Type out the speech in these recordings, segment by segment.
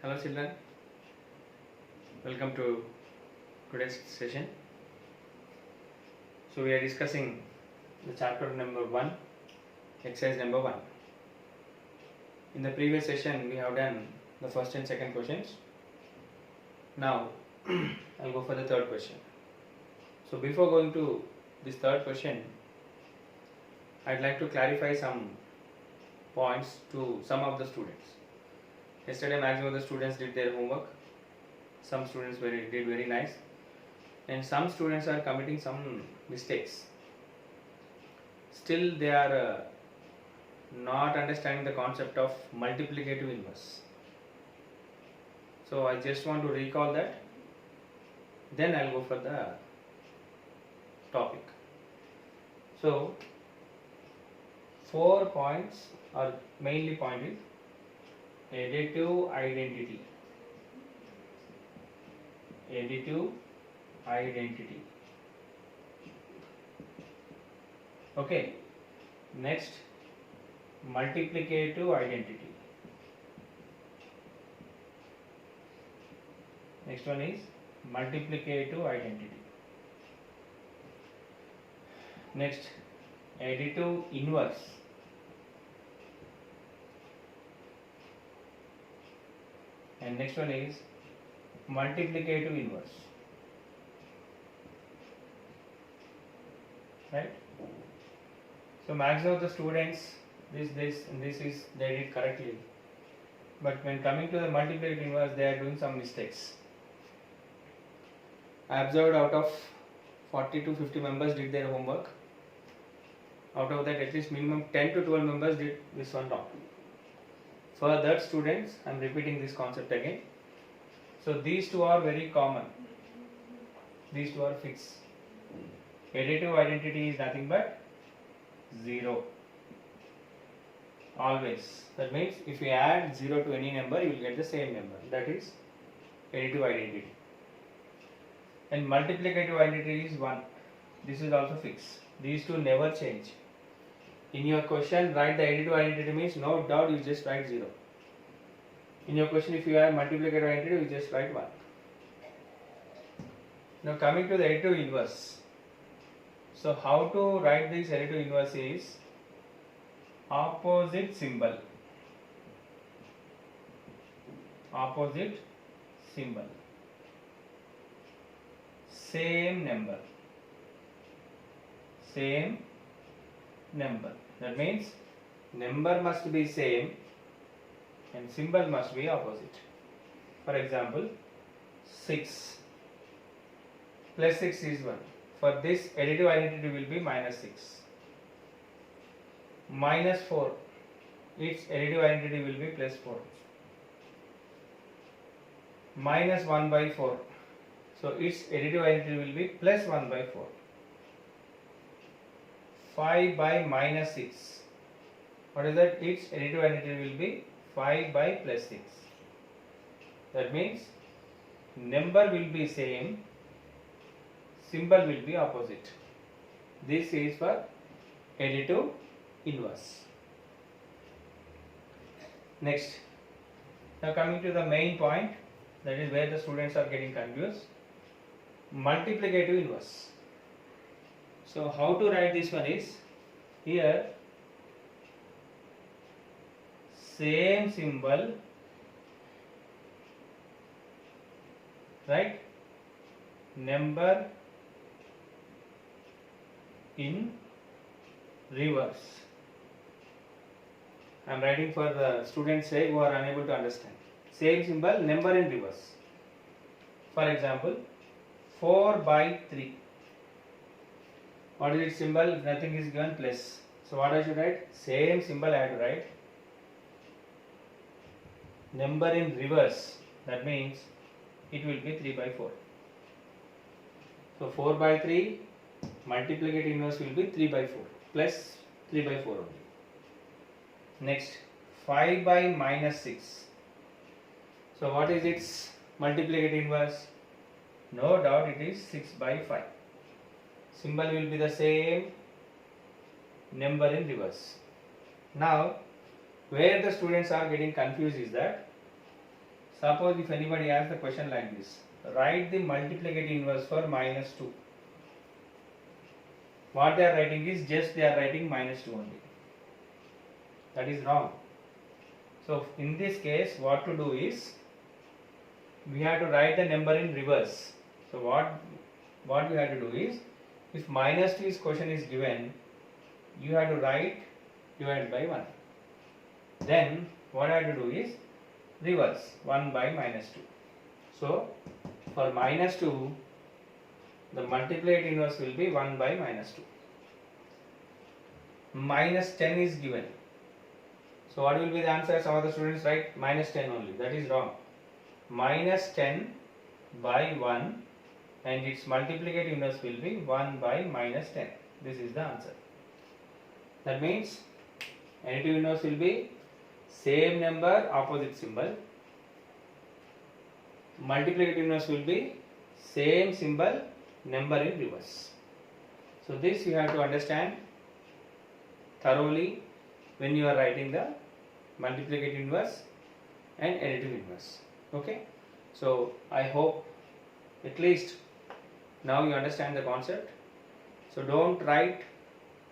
Hello children, welcome to today's session. So we are discussing the chapter number 1, exercise number 1. In the previous session we have done the first and second questions. Now I'll go for the third question. So before going to this third question, I'd like to clarify some points to some of the students. Yesterday maximum of the students did their homework. Some students did very nice, and some students are committing some mistakes. Still they are not understanding the concept of multiplicative inverse. So I just want to recall that, then I'll go for the topic. So 4 points are mainly pointed: additive identity. Additive identity. Okay. Next, multiplicative identity. Next one is multiplicative identity. Next, additive inverse. And next one is multiplicative inverse. Right? So maximum of the students this is they did correctly, but when coming to the multiplicative inverse they are doing some mistakes. I observed out of 40 to 50 members did their homework. Out of that, at least minimum 10 to 12 members did this one wrong. For that students, I am repeating this concept again. So these two are very common. These two are fixed. Additive identity is nothing but 0. Always. That means if you add 0 to any number, you will get the same number. That is additive identity. And multiplicative identity is 1. This is also fixed. These two never change. In your question, write the additive identity means no doubt you just write 0. In your question, if you have multiplicative identity, you just write 1. Now coming to the additive inverse. So how to write this additive inverse is opposite symbol. Opposite symbol. Same number. Same number. That means number must be same and symbol must be opposite. For example, 6 plus 6 is 1. For this additive identity will be minus 6. Minus 4, its additive identity will be plus 4. Minus 1 by 4, so its additive identity will be plus 1 by 4. 5 by minus 6, what is that? Its additive identity will be 5 by plus 6. That means number will be same, symbol will be opposite. This is for additive inverse. Next, now coming to the main point, that is where the students are getting confused: multiplicative inverse. So how to write this one is, here same symbol, right, number in reverse. I am writing for the students say who are unable to understand. Same symbol, number in reverse. For example, 4 by 3. What is its symbol? If nothing is given, plus. So what I should write? Same symbol I have to write. Number in reverse. That means it will be 3 by 4. So 4 by 3, multiplicative inverse will be 3 by 4 plus 3 by 4 only. Next, 5 by minus 6. So what is its multiplicative inverse? No doubt it is 6 by 5. Symbol will be the same, number in reverse. Now, where the students are getting confused is that Suppose if anybody asks the question like this, write the multiplicative inverse for minus 2. What they are writing is just they are writing minus 2 only. That is wrong. So in this case, what to do is, we have to write the number in reverse. So what we have to do is, if minus 2 question is given, you have to write divided by 1. Then what I have to do is reverse 1 by minus 2. So for minus 2, the multiplicative inverse will be 1 by minus 2. Minus 10 is given. So what will be the answer? Some of the students write minus 10 only. That is wrong. Minus 10 by 1 and its multiplicative inverse will be 1 by minus 10. This is the answer. That means additive inverse will be same number, opposite symbol. Multiplicative inverse will be same symbol, number in reverse. So this you have to understand thoroughly when you are writing the multiplicative inverse and additive inverse. Okay, so I hope at least now you understand the concept. So don't write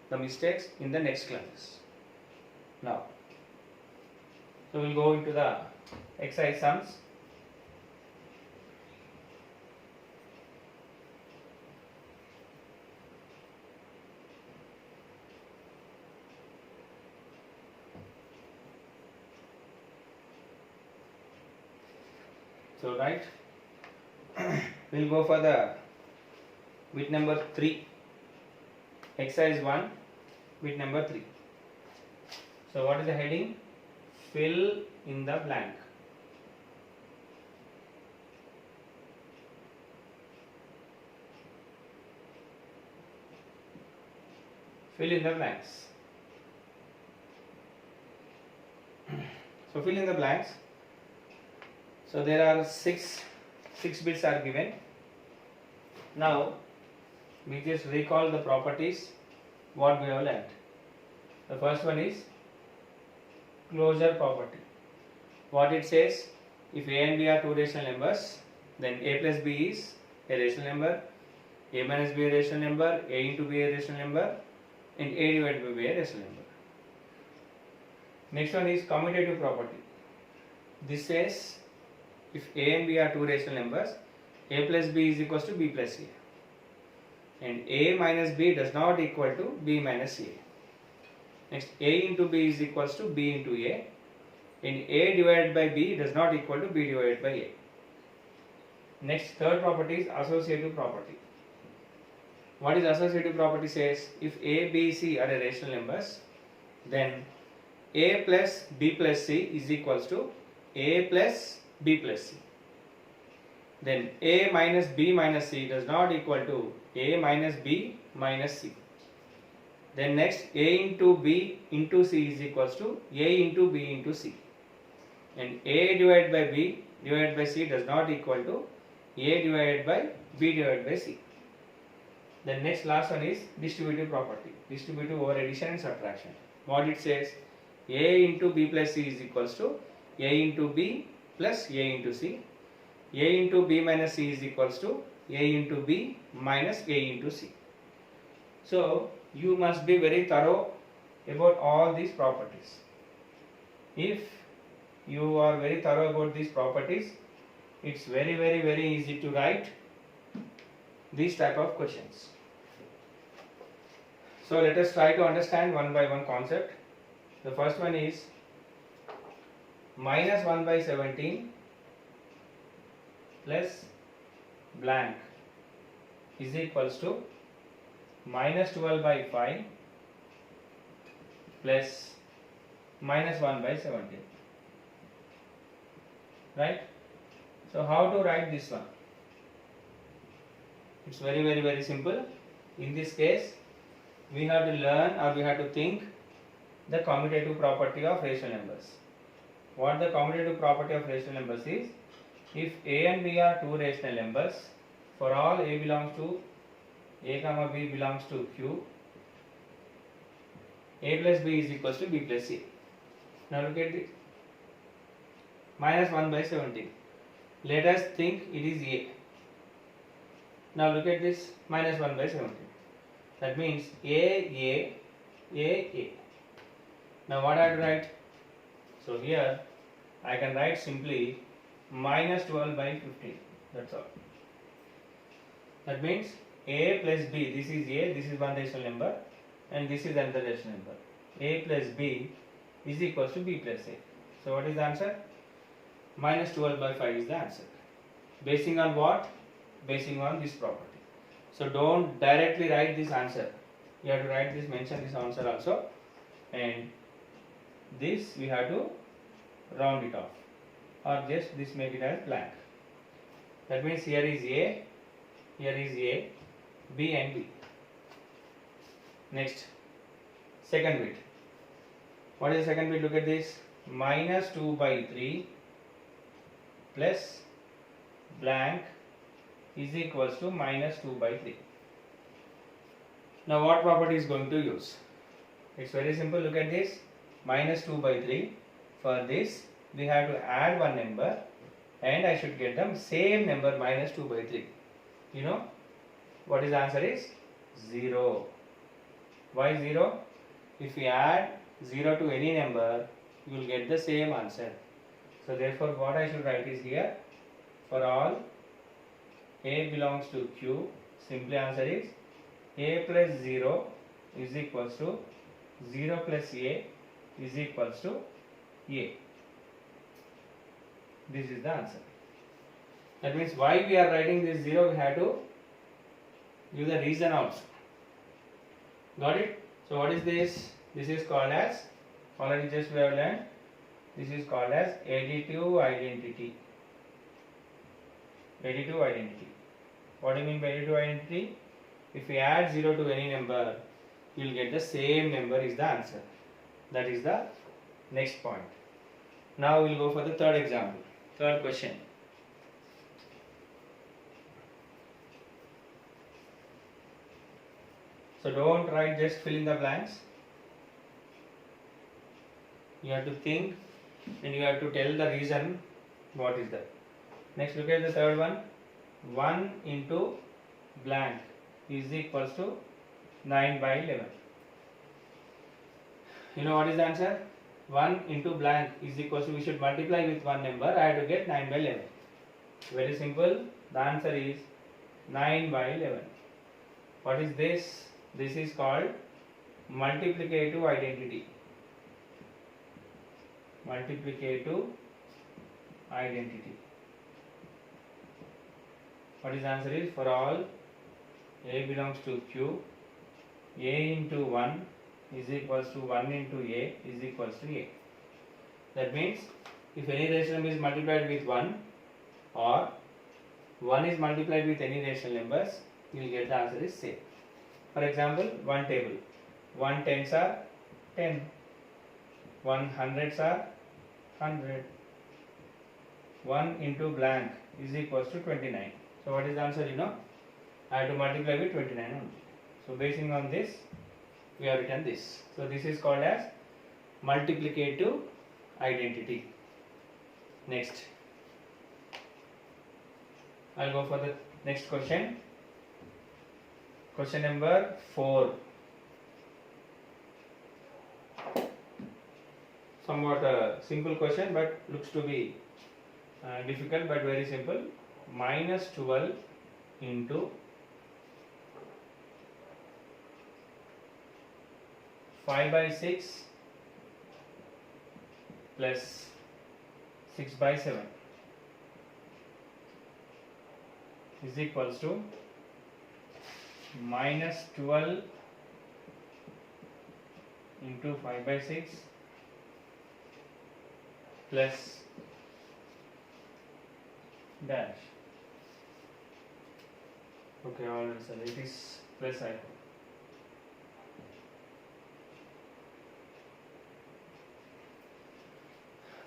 the mistakes in the next classes. Now, so we'll go into the exercise sums. So right, we'll go for the bit number 3, exercise 1, bit number 3. So what is the heading? Fill in the blank. Fill in the blanks. So fill in the blanks. So there are six bits are given. Now we just recall the properties what we have learnt. The first one is closure property. What it says, if a and b are two rational numbers, then a plus b is a rational number, a minus b a rational number, a into b a rational number, and a divided by b a rational number. Next one is commutative property. This says, if a and b are two rational numbers, a plus b is equals to b plus a, and a minus b does not equal to b minus a. Next, a into b is equals to b into a, and a divided by b does not equal to b divided by a. Next, third property is associative property. What is associative property says, if a, b, c are rational numbers, then a plus b plus c is equals to a plus b plus c. Then a minus b minus c does not equal to a minus b minus c. Then next, a into b into c is equals to a into b into c. And a divided by b divided by c does not equal to a divided by b divided by c. Then next, last one is distributive property. Distributive over addition and subtraction. What it says, a into b plus c is equals to a into b plus a into c. A into b minus c is equals to a into b minus a into c. So you must be very thorough about all these properties. If you are very thorough about these properties, it's very easy to write these type of questions. So let us try to understand one by one concept. The first one is minus 1 by 17 plus blank is equals to minus 12 by 5 plus minus 1 by 17. Right? So how to write this one? It's very simple. In this case, we have to learn or we have to think the commutative property of rational numbers. What the commutative property of rational numbers is, if a and b are two rational numbers, for all a belongs to a comma b belongs to q, a plus b is equals to b plus c. Now look at this, minus 1 by 17. Let us think it is A. Now look at this, minus 1 by 17. That means A. Now what I have to write? So here I can write simply minus 12 by 15. That's all. That means A plus B, this is A, this is one rational number, and this is another rational number. A plus B is equals to B plus A. So what is the answer? Minus 12 by 5 is the answer. Basing on what? Basing on this property. So don't directly write this answer. You have to write this, mention this answer also, and this we have to round it off, or just this make it as blank. That means here is A, B and B. Next, second bit. What is the second bit? Look at this. Minus 2 by 3 plus blank is equals to minus 2 by 3. Now what property is going to use? It's very simple. Look at this. Minus 2 by 3. For this we have to add one number, and I should get the same number minus 2 by 3. You know what is the answer is? 0. Why 0? If we add 0 to any number, you will get the same answer. So therefore what I should write is here, for all A belongs to Q, simply answer is A plus 0 is equals to 0 plus A is equals to A. This is the answer. That means why we are writing this 0, we have to give the reason also. Got it? So what is this? This is called as, already just we have learned, this is called as additive identity. Additive identity. What do you mean by additive identity? If we add 0 to any number, you will get the same number is the answer. That is the next point. Now we will go for the third example, third question. So don't write just fill in the blanks. You have to think and you have to tell the reason what is that. Next, look at the third one. 1 into blank is equals to 9 by 11. You know what is the answer? 1 into blank is equals to, we should multiply with one number. I have to get 9 by 11. Very simple. The answer is 9 by 11. What is this? This is called multiplicative identity. Multiplicative identity. What is the answer is, for all A belongs to Q, A into 1 is equals to 1 into A is equals to A. That means if any rational number is multiplied with 1 or 1 is multiplied with any rational numbers, you will get the answer is same. For example, one table. 1 tens are 10, 1 hundreds are 100. 1 into blank is equals to 29. So what is the answer? You know, I have to multiply with 29 only. So basing on this, we have written this. So this is called as multiplicative identity. Next, I'll go for the next question. Question number 4. Somewhat a simple question, but looks to be difficult, but very simple. Minus 12 into 5 by 6 plus 6 by 7 is equals to minus 12 into 5 by 6 plus dash. Okay, all answer. It is plus I.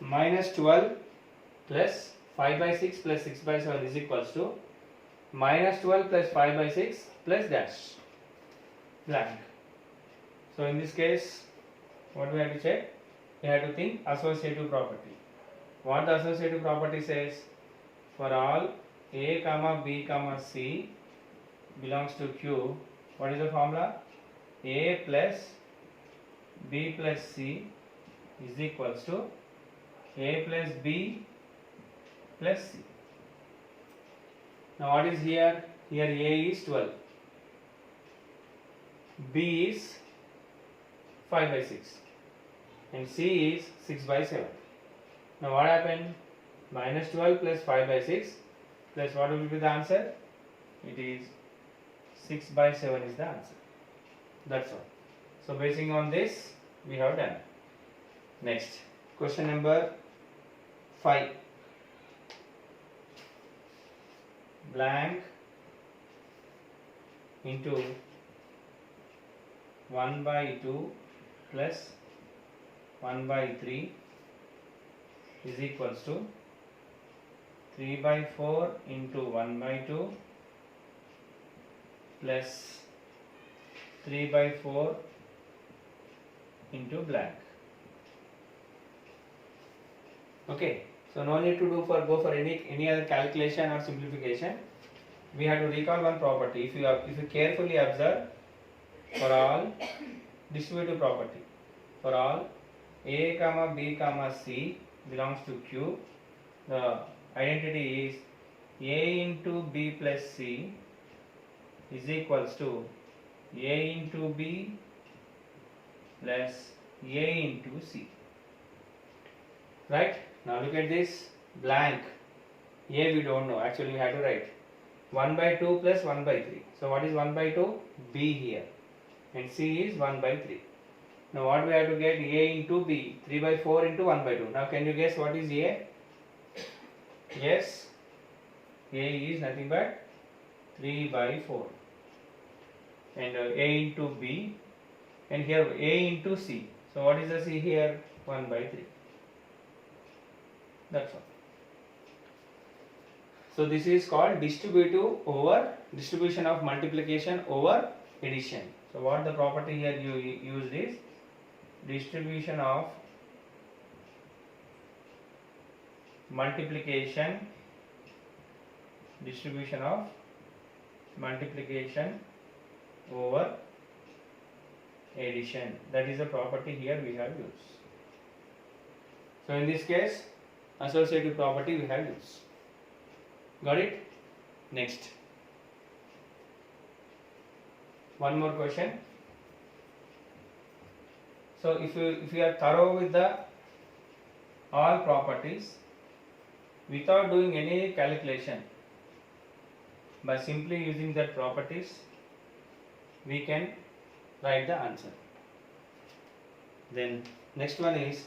Minus 12 plus 5 by 6 plus 6 by 7 is equals to minus 12 plus 5 by 6 plus dash blank. So in this case, what we have to check? We have to think associative property. What the associative property says? for all a comma b comma c belongs to Q, what is the formula? A plus b plus c is equals to a plus b plus c. Now what is here? Here a is 12, b is 5 by 6 and c is 6 by 7. Now what happened? Minus 12 plus 5 by 6 plus what will be the answer? It is 6 by 7 is the answer. That's all. So basing on this we have done. Next, question number 5. Blank into 1 by 2 plus 1 by 3 is equals to 3 by 4 into 1 by 2 plus 3 by 4 into blank. Okay, so no need to go for any other calculation or simplification. We have to recall one property. If you carefully observe, for all distributive property, for all a comma b comma c belongs to Q, the identity is a into b plus c is equals to a into b plus a into c. Right? Now look at this blank. A we don't know. Actually we have to write 1 by 2 plus 1 by 3. So what is 1 by 2? B here. And C is 1 by 3. Now what we have to get? A into B. 3 by 4 into 1 by 2. Now can you guess what is A? Yes. A is nothing but 3 by 4. And A into B. And here A into C. So what is the C here? 1 by 3. That's all. So this is called distribution of multiplication over addition. So what the property here you used is distribution of multiplication over addition. That is the property here we have used. So in this case, associative property we have used. Got it? Next. One more question. So if you are thorough with the all properties without doing any calculation, by simply using that properties we can write the answer. Then next one is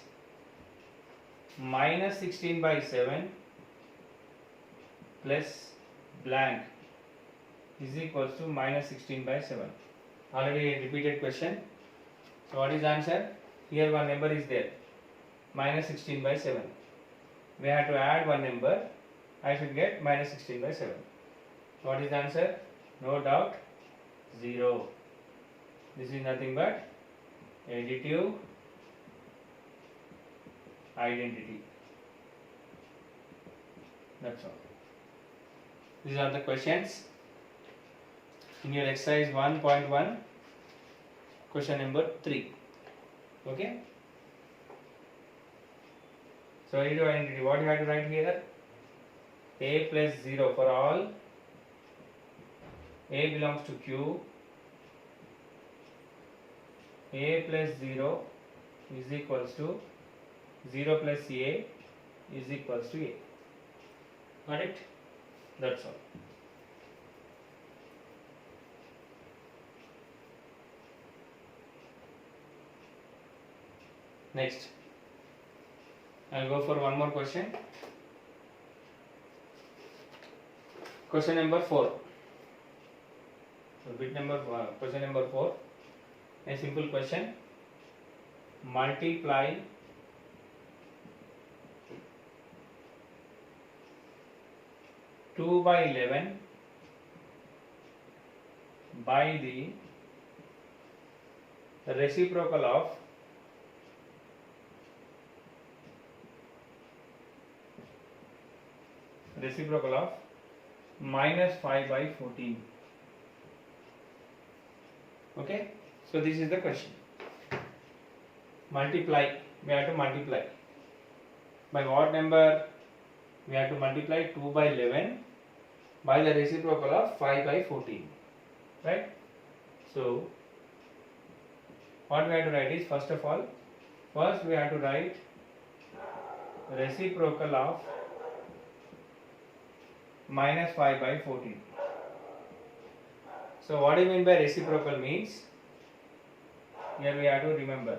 minus 16 by 7 plus blank is equals to minus 16 by 7. Already a repeated question. So what is the answer? Here one number is there, minus 16 by 7. We have to add one number. I should get minus 16 by 7. What is the answer? No doubt 0. This is nothing but additive identity. That's all. These are the questions in your exercise 1.1, question number 3. Okay. So additive identity, what you have to write here? A plus 0 for all A belongs to Q. A plus 0 is equals to 0 plus A is equals to A. Got it? That's all. Next, I'll go for one more question. Question number 4. So question number 4. A simple question. Multiply (2 by 11) by the reciprocal of reciprocal of minus 5 by 14. Okay, so this is the question. Multiply, we have to multiply. By what number? We have to multiply 2 by 11 by the reciprocal of 5 by 14. Right? So, what we have to write is, first of all, first we have to write reciprocal of minus 5 by 14. So what do you mean by reciprocal means? Here we have to remember.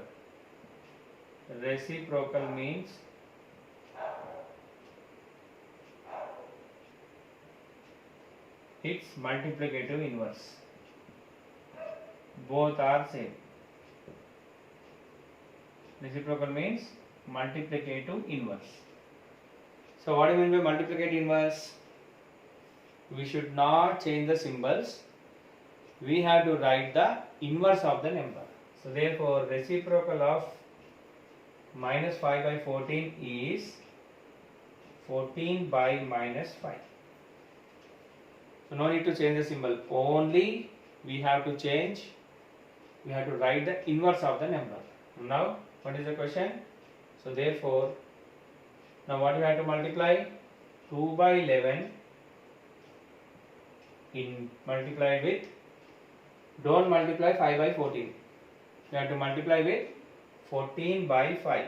Reciprocal means its multiplicative inverse. Both are same. Reciprocal means multiplicative inverse. So what do you mean by multiplicative inverse? We should not change the symbols. We have to write the inverse of the number. So therefore reciprocal of minus 5 by 14 is 14 by minus 5. So no need to change the symbol. Only we have to change, we have to write the inverse of the number. Now what is the question? So therefore, now what we have to multiply? 2 by 11 in multiplied with, don't multiply 5 by 14. You have to multiply with 14 by 5.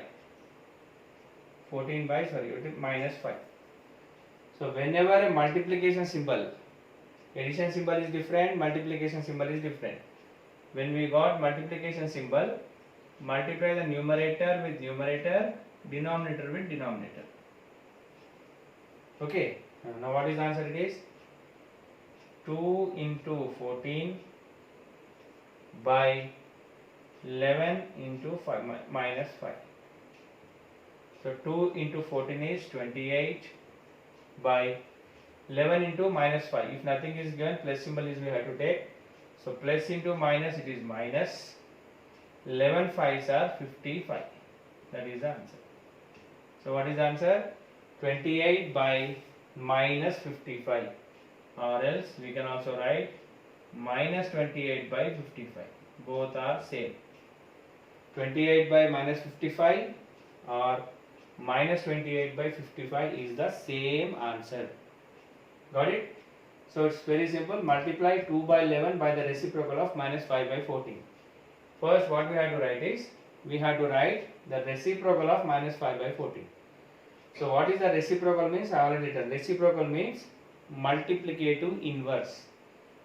14 by, minus 5. So whenever a multiplication symbol, addition symbol is different, multiplication symbol is different. When we got multiplication symbol, multiply the numerator with numerator, denominator with denominator. Okay, now what is the answer? It is 2 into 14 by 11 into 5 minus 5. So 2 into 14 is 28 by 11 into minus 5. If nothing is given, plus symbol is we have to take. So plus into minus, it is minus. 11 5s are 55. That is the answer. So what is the answer? 28 by minus 55. Or else we can also write minus 28 by 55. Both are same. 28 by minus 55 or minus 28 by 55 is the same answer. Got it? So it's very simple. Multiply 2 by 11 by the reciprocal of minus 5 by 14. First what we have to write is, we have to write the reciprocal of minus 5 by 14. So what is the reciprocal means? I already written. Reciprocal means multiplicative inverse.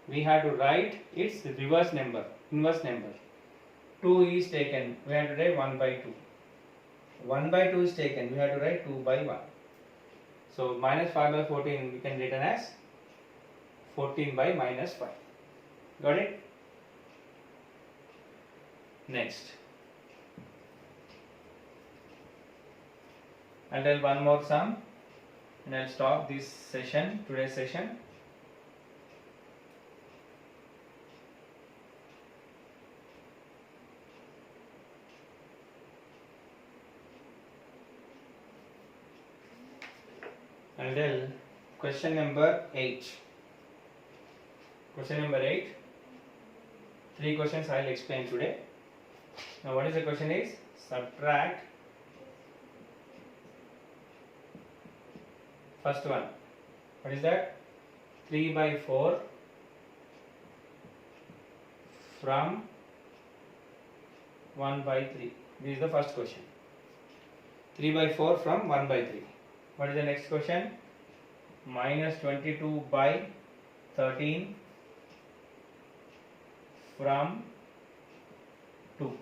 We have to write its reverse number, inverse number. 2 is taken, we have to write 1 by 2. 1 by 2 is taken, we have to write 2 by 1. So minus 5 by 14 we can written as 14 by minus 5. Got it? Next. I'll tell one more sum and I'll stop this session, today's session. I'll tell question number 8. Question number 8. 3 questions I'll explain today. Now what is the question is? Subtract. First one. What is that? 3 by 4 from 1 by 3. This is the first question. 3 by 4 from 1 by 3. What is the next question? Minus 22 by 13 from 2.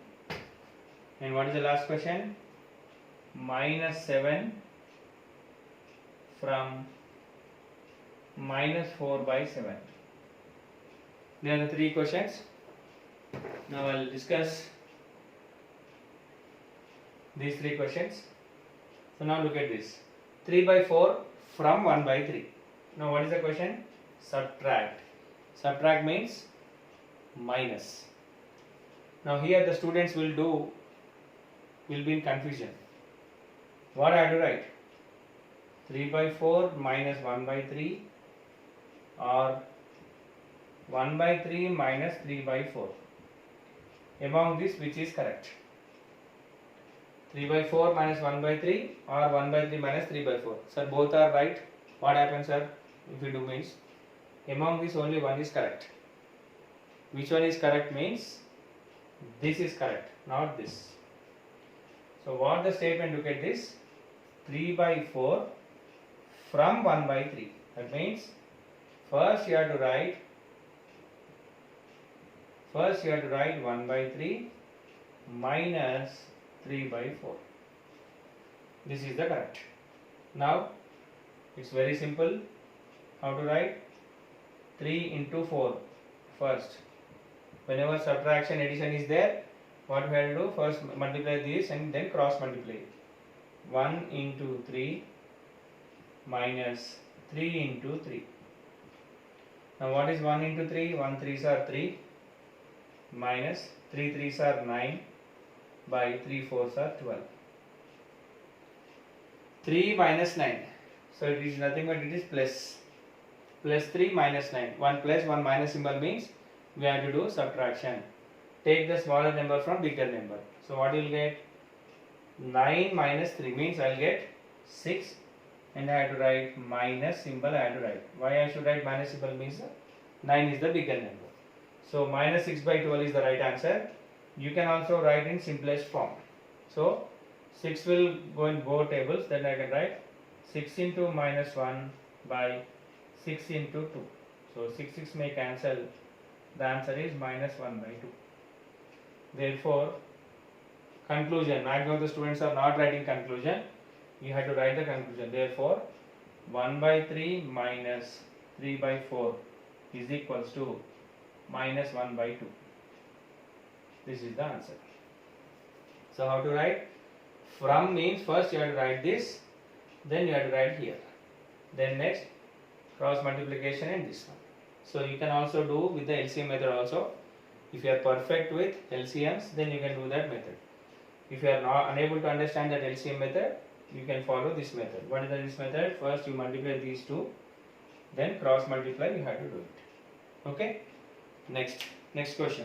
And what is the last question? Minus 7 from minus 4 by 7. These are the 3 questions. Now I will discuss these 3 questions. So now look at this. 3 by 4 from 1 by 3. Now what is the question? Subtract. Subtract means minus. Now here the students will be in confusion. What I have to write? 3 by 4 minus 1 by 3 or 1 by 3 minus 3 by 4. Among this, which is correct? 3 by 4 minus 1 by 3 or 1 by 3 minus 3 by 4. Sir, both are right. What happens, sir, if we do means? Among this only one is correct. Which one is correct means this is correct, not this. So what the statement, look at this, 3 by 4 from 1 by 3. That means first you have to write 1 by 3 minus 3 by 4. This is the correct. Now it's very simple. How to write? 3 into 4 first. Whenever subtraction addition is there, what we have to do? First multiply this and then cross multiply. 1 into 3 minus 3 into 3. Now what is 1 into 3? 1 3s are 3 minus 3 3s are 9 by 3 4s are 12. 3 minus 9. So it is nothing but it is plus 3 minus 9. 1 plus 1 minus symbol means we have to do subtraction. Take the smaller number from bigger number. So what you will get? 9 minus 3 means I will get 6 and I have to write minus symbol I have to write. Why I should write minus symbol means 9 is the bigger number. So minus 6 by 12 is the right answer. You can also write in simplest form. So 6 will go in both tables, then I can write 6 into minus 1 by 6 into 2. So 6 may cancel. The answer is minus 1 by 2. Therefore, conclusion. Maximum of the students are not writing conclusion. You have to write the conclusion. Therefore, 1 by 3 minus 3 by 4 is equals to minus 1 by 2. This is the answer. So how to write? From means first you have to write this, then you have to write here. Then next cross multiplication and this one. So you can also do with the LCM method also. If you are perfect with LCMs, then you can do that method. If you are not unable to understand that LCM method, you can follow this method. What is this method? First you multiply these two, then cross multiply, you have to do it. Okay? Next question.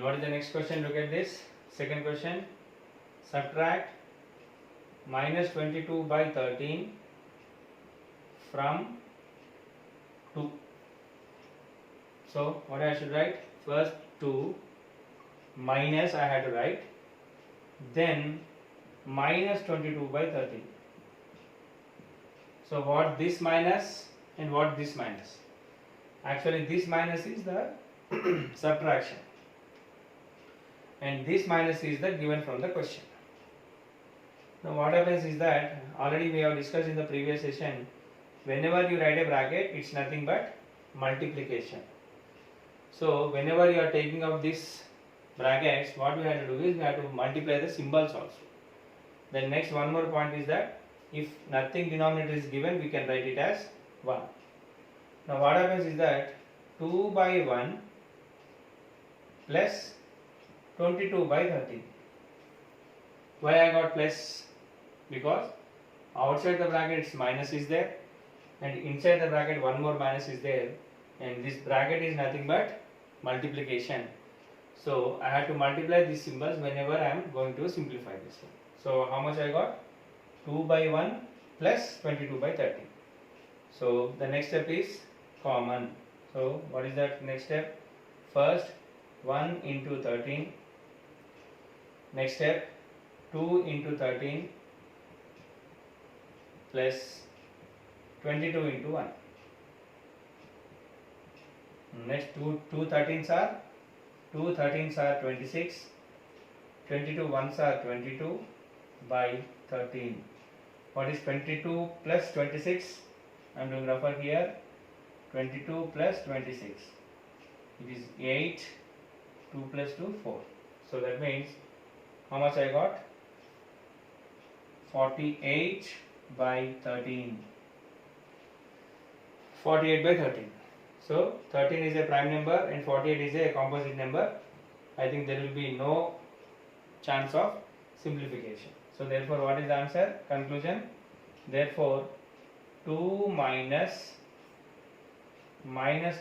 What is the next question? Look at this. Second question. Subtract minus 22 by 13 from 2. So what I should write? First 2 minus I had to write, then minus 22 by 13. So what this minus and what this minus? Actually this minus is the subtraction and this minus is the given from the question. Now what happens is that already we have discussed in the previous session, whenever you write a bracket, it's nothing but multiplication. So whenever you are taking out this brackets, what we have to do is we have to multiply the symbols also. Then next one more point is that if nothing denominator is given, we can write it as 1. Now what happens is that 2 by 1 plus 22 by 13. Why I got plus? Because outside the brackets minus is there and inside the bracket one more minus is there, and this bracket is nothing but multiplication. So I have to multiply these symbols whenever I am going to simplify this one. So how much I got? 2 by 1 plus 22 by 13. So the next step is common. So what is that next step? First 1 into 13. Next step 2 into 13 plus 22 into 1. Next 2 13s are 26, 22 1s are 22 by 13. What is 22 plus 26? I am doing rougher here. 22 plus 26. It is 8. 2 plus 2 4. So that means how much I got? 48 by 13. 48 by 13. So 13 is a prime number and 48 is a composite number. I think there will be no chance of simplification. So therefore what is the answer? Conclusion. Therefore 2 minus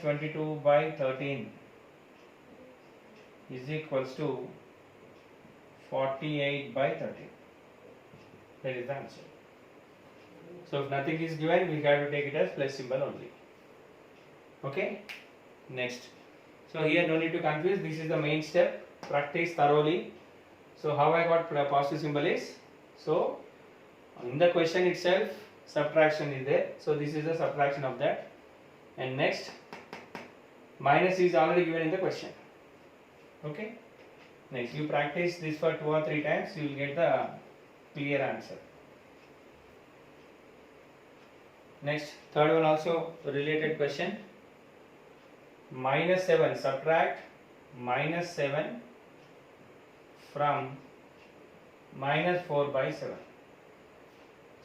22 by 13 is equals to 48 by 13. That is the answer. So if nothing is given, we have to take it as plus symbol only. Okay. Next. So here no need to confuse. This is the main step. Practice thoroughly. So how I got positive symbol is, so in the question itself subtraction is there. So this is the subtraction of that. And next, minus is already given in the question. Okay. Next, you practice this for 2 or 3 times, you will get the clear answer. Next, third one also related question. Minus 7, subtract minus 7 from minus 4 by 7.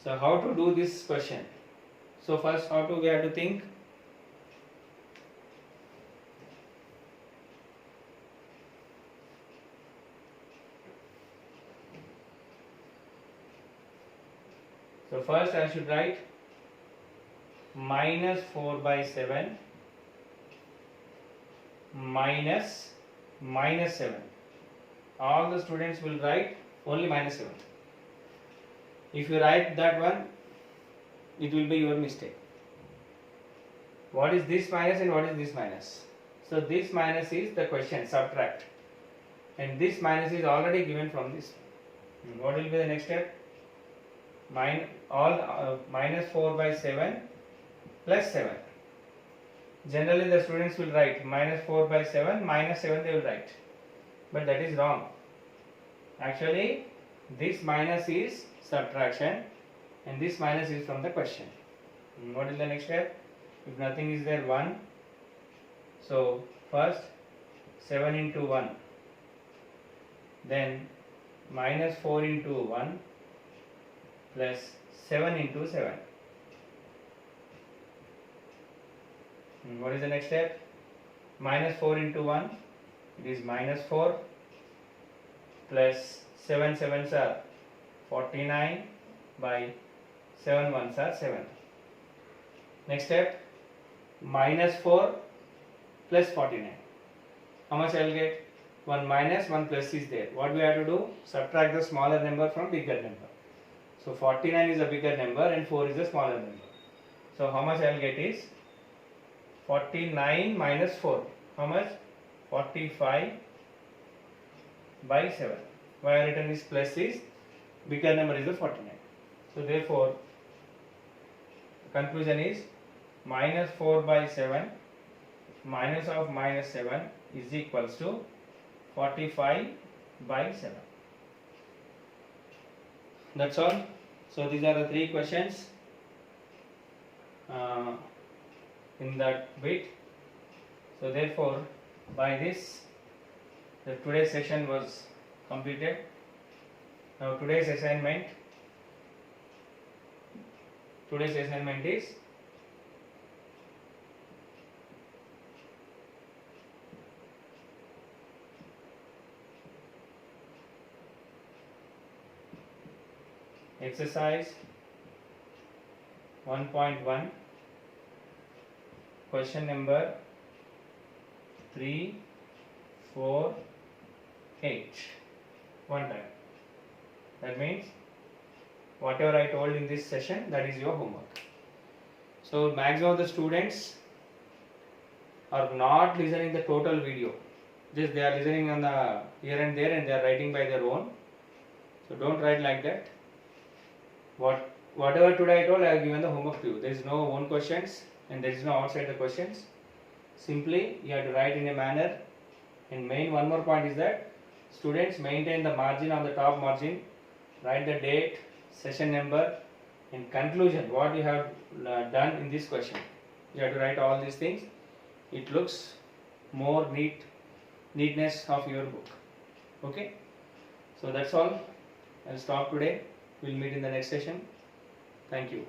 So how to do this question? So first we have to think. So first I should write minus 4 by 7 minus 7. All the students will write only minus 7. If you write that one, it will be your mistake. What is this minus and what is this minus? So this minus is the question, subtract. And this minus is already given from this. What will be the next step? Minus 4 by 7 plus 7. Generally the students will write minus 4 by 7 minus 7 they will write. But that is wrong. Actually this minus is subtraction and this minus is from the question. What is the next step? If nothing is there, 1. So first 7 into 1. Then minus 4 into 1 plus 7 into 7. What is the next step? Minus 4 into 1, it is minus 4 plus 7 sevens are 49 by 7 ones are 7. Next step, minus 4 plus 49. How much I will get? 1 minus 1 plus is there. What we have to do? Subtract the smaller number from bigger number. So 49 is a bigger number and 4 is a smaller number. So how much I will get is 49 minus 4. How much? 45 by 7. Why I written is plus is bigger number is the 49. So therefore conclusion is minus 4 by 7 minus of minus 7 is equals to 45 by 7. That's all. So these are the 3 questions in that bit. So therefore by this the today's session was completed. Now today's assignment is exercise 1.1 question number 3, 4, 8 one time. That means whatever I told in this session, that is your homework. So maximum of the students are not listening the total video. Just they are listening on the here and there and they are writing by their own. So don't write like that. Whatever today I told, I have given the homework to you. There is no own questions and there is no outside the questions. Simply you have to write in a manner. And main one more point is that students maintain the margin on the top margin. Write the date, session number and conclusion. What you have done in this question. You have to write all these things. It looks more neatness of your book. Okay. So that's all. I'll stop today. We'll meet in the next session. Thank you.